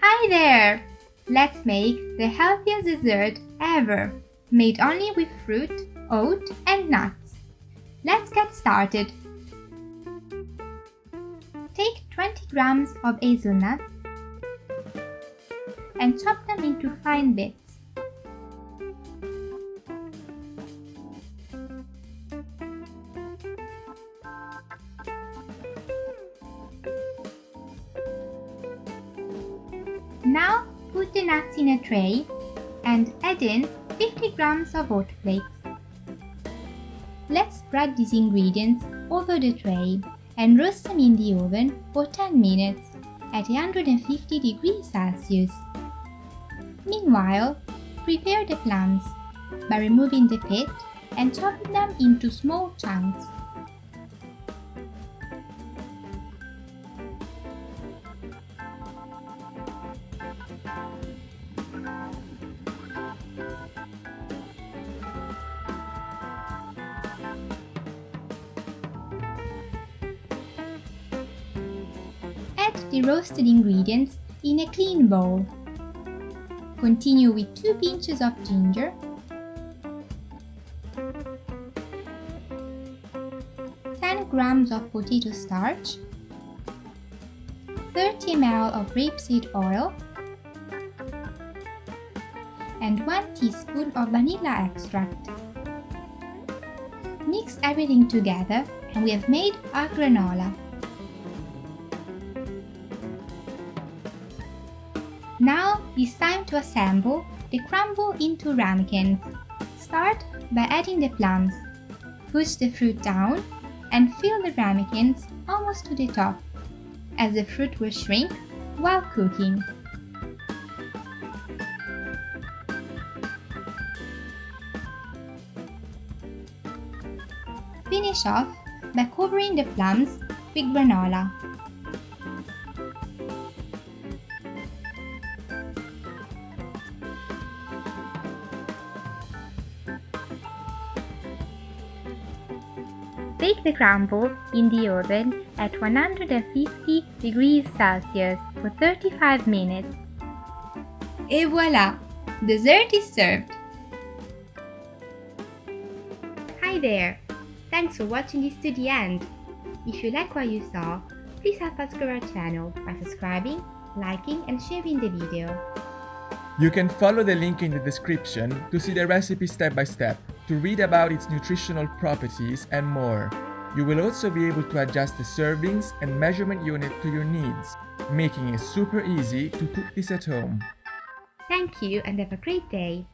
Hi there! Let's make the healthiest dessert ever, made only with fruit, oat and nuts. Let's get started. Take 20 grams of hazelnuts and chop them into fine bits. Now put the nuts in a tray and add in 50 grams of oat flakes. Let's spread these ingredients over the tray and roast them in the oven for 10 minutes at 150 degrees Celsius. Meanwhile, prepare the plums by removing the pit and chopping them into small chunks. Add the roasted ingredients in a clean bowl. Continue with 2 pinches of ginger, 10 grams of potato starch, 30 ml of rapeseed oil, and 1 teaspoon of vanilla extract. Mix everything together and we have made our granola. Now it's time to assemble the crumble into ramekins. Start by adding the plums. Push the fruit down and fill the ramekins almost to the top, as the fruit will shrink while cooking. Finish off by covering the plums with granola. Bake the crumble in the oven at 150 degrees Celsius for 35 minutes. Et voila! Dessert is served! Hi there! Thanks for watching this to the end. If you like what you saw, please help us grow our channel by subscribing, liking and sharing the video. You can follow the link in the description to see the recipe step by step, to read about its nutritional properties and more. You will also be able to adjust the servings and measurement unit to your needs, making it super easy to cook this at home. Thank you and have a great day!